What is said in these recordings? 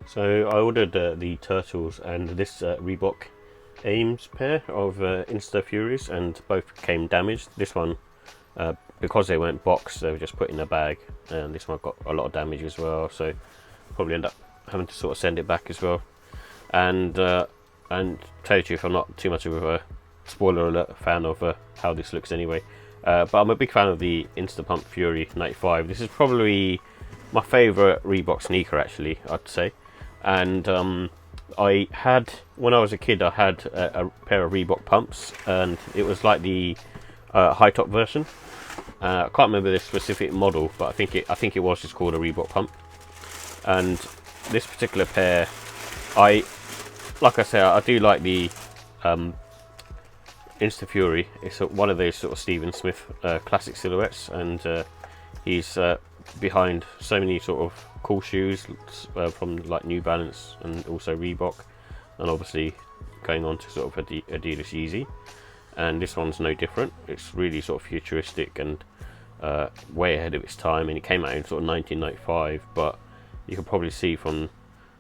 So I ordered the Turtles and this Reebok Eames pair of Insta Furies, and both came damaged. This one, because they weren't boxed, they were just put in a bag, and this one got a lot of damage as well. So probably end up having to sort of send it back as well. And tell you the truth, I'm not too much of a spoiler alert fan of how this looks anyway. But I'm a big fan of the InstaPump Fury 95. This is probably my favourite Reebok sneaker, actually, I'd say. And I had, when I was a kid, I had a pair of Reebok pumps, and it was like the high top version. I can't remember the specific model, but I think it was just called a Reebok pump. And this particular pair, like I say, I do like the Insta Fury. It's one of those sort of Stephen Smith classic silhouettes, and he's behind so many sort of cool shoes from like New Balance and also Reebok, and obviously going on to sort of Adidas Yeezy. And this one's no different. It's really sort of futuristic and way ahead of its time, and it came out in sort of 1995, but you can probably see from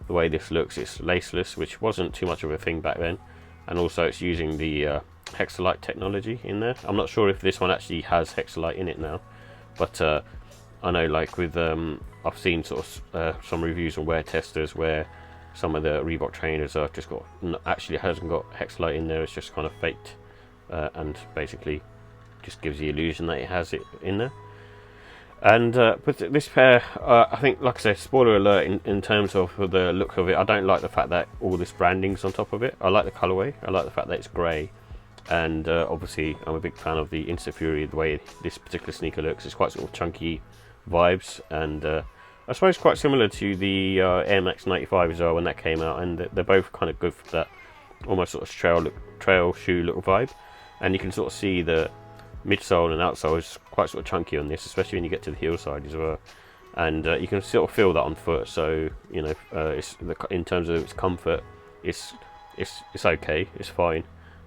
the way this looks, it's laceless, which wasn't too much of a thing back then, and also it's using the Hexalite technology in there. I'm not sure if this one actually has Hexalite in it now, but I know, like with I've seen sort of some reviews on wear testers where some of the Reebok trainers are just got actually hasn't got Hexalite in there. It's just kind of faked, and basically just gives the illusion that it has it in there. And but this pair, I think, like I said, spoiler alert in terms of the look of it, I don't like the fact that all this branding's on top of it. I like the colourway, I like the fact that it's grey, and obviously I'm a big fan of the Insta Fury, the way this particular sneaker looks. It's quite sort of chunky vibes, and I suppose quite similar to the Air Max 95 as well when that came out, and they're both kind of good for that almost sort of trail shoe look vibe. And you can sort of see the midsole and outsole is quite sort of chunky on this, especially when you get to the heel side as well, and you can sort of feel that on foot. So you know, in terms of its comfort, it's okay, it's fine.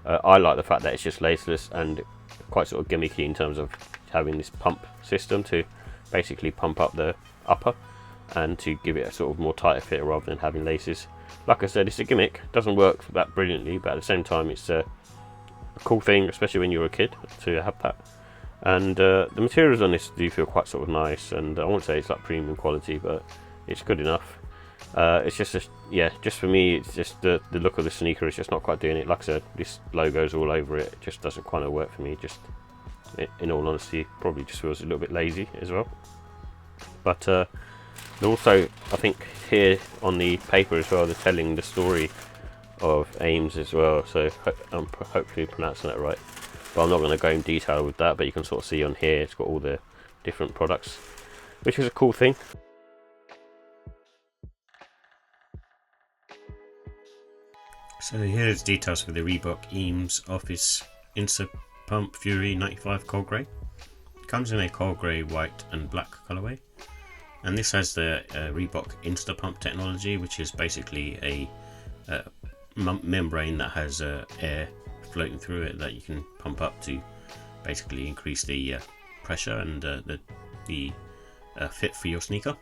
I like the fact that it's just laceless and quite sort of gimmicky in terms of having this pump system to basically pump up the upper and to give it a sort of more tighter fit rather than having laces. Like I said, it's a gimmick, doesn't work that brilliantly, but at the same time it's a cool thing, especially when you're a kid, to have that. And the materials on this do feel quite sort of nice, and I won't say it's like premium quality, but it's good enough. It's just just for me, it's just the look of the sneaker is just not quite doing it. Like I said, this logo's all over it. It just doesn't kind of work for me. Just in all honesty, probably just feels a little bit lazy as well. But also, I think here on the paper as well, they're telling the story of Eames as well. So I'm hopefully pronouncing that right. But I'm not going to go in detail with that. But you can sort of see on here, it's got all the different products, which is a cool thing. So here's details for the Reebok Eames Office InstaPump Fury 95 Cold Grey. It comes in a cold grey, white and black colourway, and this has the Reebok InstaPump technology, which is basically a membrane that has air floating through it that you can pump up to basically increase the pressure and the fit for your sneaker.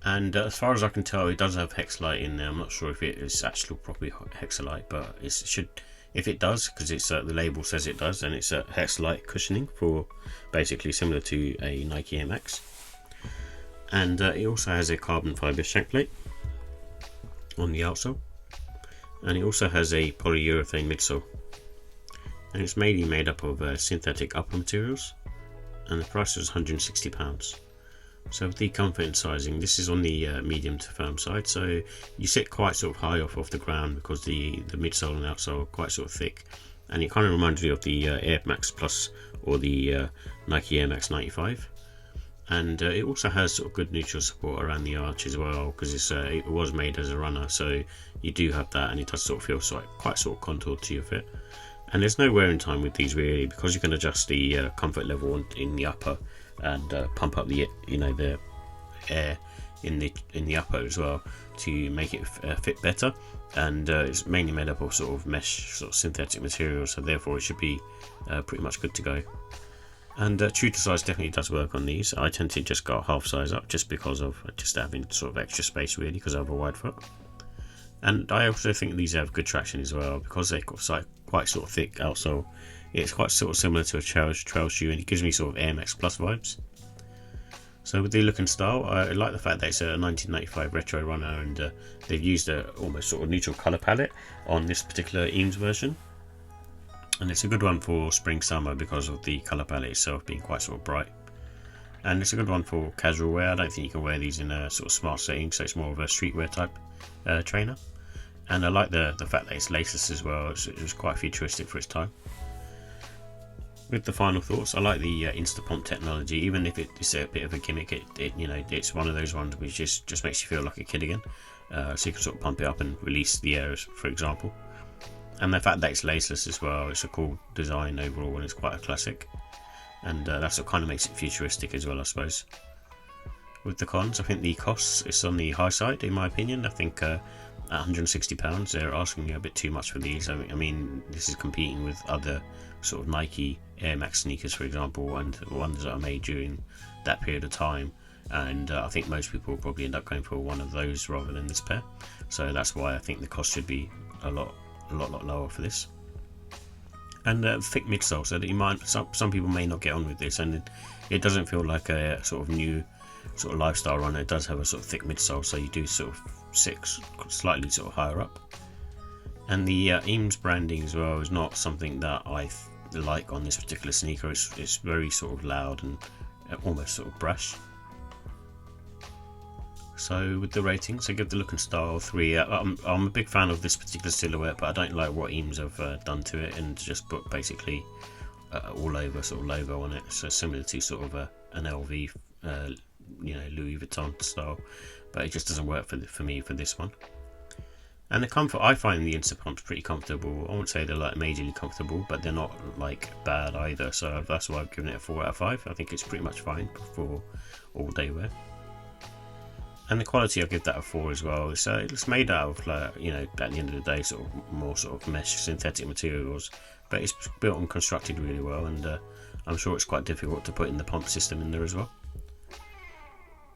And as far as I can tell, it does have Hexalite in there. I'm not sure if it is actually properly Hexalite, but it should, if it does, because it's the label says it does, and it's a Hexalite cushioning for basically similar to a Nike Air Max. And it also has a carbon fibre shank plate on the outsole, and it also has a polyurethane midsole, and it's mainly made up of synthetic upper materials, and the price is £160. So with the comfort and sizing, this is on the medium to firm side, so you sit quite sort of high off the ground because the midsole and outsole are quite sort of thick, and it kind of reminds me of the Air Max Plus or the Nike Air Max 95. And it also has sort of good neutral support around the arch as well, because it was made as a runner, so you do have that, and it does sort of feel quite sort of contoured to your fit. And there's no wearing time with these really, because you can adjust the comfort level in the upper and pump up the the air in the upper as well to make it fit better. And it's mainly made up of sort of mesh, sort of synthetic material, so therefore it should be pretty much good to go. And true to size definitely does work on these. I tend to just go half size up just because of just having sort of extra space really, because I have a wide foot. And I also think these have good traction as well because they're quite sort of thick outsole. It's quite sort of similar to a trail shoe, and it gives me sort of Air Max Plus vibes. So with the look and style, I like the fact that it's a 1995 retro runner, and they've used a almost sort of neutral colour palette on this particular Eames version. And it's a good one for spring summer because of the colour palette itself being quite sort of bright. And it's a good one for casual wear. I don't think you can wear these in a sort of smart setting, so it's more of a streetwear type trainer. And I like the fact that it's laceless as well. It was quite futuristic for its time. With the final thoughts, I like the InstaPump technology, even if it's a bit of a gimmick. It's one of those ones which just makes you feel like a kid again. So you can sort of pump it up and release the air, for example. And the fact that it's laceless as well, it's a cool design overall, and it's quite a classic. And that's what kind of makes it futuristic as well, I suppose. With the cons, I think the costs is on the high side, in my opinion. I think at £160, they're asking a bit too much for these. I mean, this is competing with other sort of Nike Air Max sneakers, for example, and ones that are made during that period of time. And I think most people will probably end up going for one of those rather than this pair. So that's why I think the cost should be a lot lower for this. And thick midsole, so that some people may not get on with this, and it doesn't feel like a sort of new sort of lifestyle runner. It does have a sort of thick midsole, so you do sort of sit slightly sort of higher up. And the Eames branding as well is not something that I like on this particular sneaker. It's very sort of loud and almost sort of brash. So with the ratings, I give the look and style 3. I'm a big fan of this particular silhouette, but I don't like what Eames have done to it, and just put basically all over sort of logo on it. So similar to sort of an LV, Louis Vuitton style, but it just doesn't work for me for this one. And the comfort, I find the InstaPumps pretty comfortable. I won't say they're like majorly comfortable, but they're not like bad either. So that's why I've given it a 4 out of 5. I think it's pretty much fine for all day wear. And the quality, I'll give that a 4 as well. So it's made out of, at the end of the day, sort of more sort of mesh synthetic materials, but it's built and constructed really well, and I'm sure it's quite difficult to put in the pump system in there as well.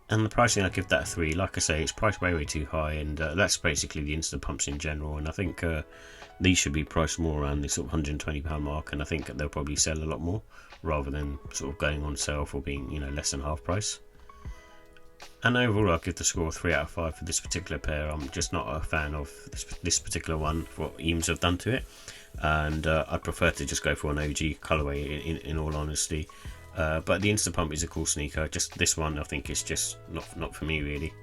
And the pricing, I give that a 3. Like I say, it's priced way too high, and that's basically the InstaPumps in general. And I think these should be priced more around the sort of £120 mark, and I think they'll probably sell a lot more rather than sort of going on sale for being less than half price. And overall, I'll give the score 3 out of 5 for this particular pair. I'm just not a fan of this particular one, what Eames have done to it, and I'd prefer to just go for an OG colourway in all honesty. But the InstaPump is a cool sneaker. Just this one, I think, is just not for me really.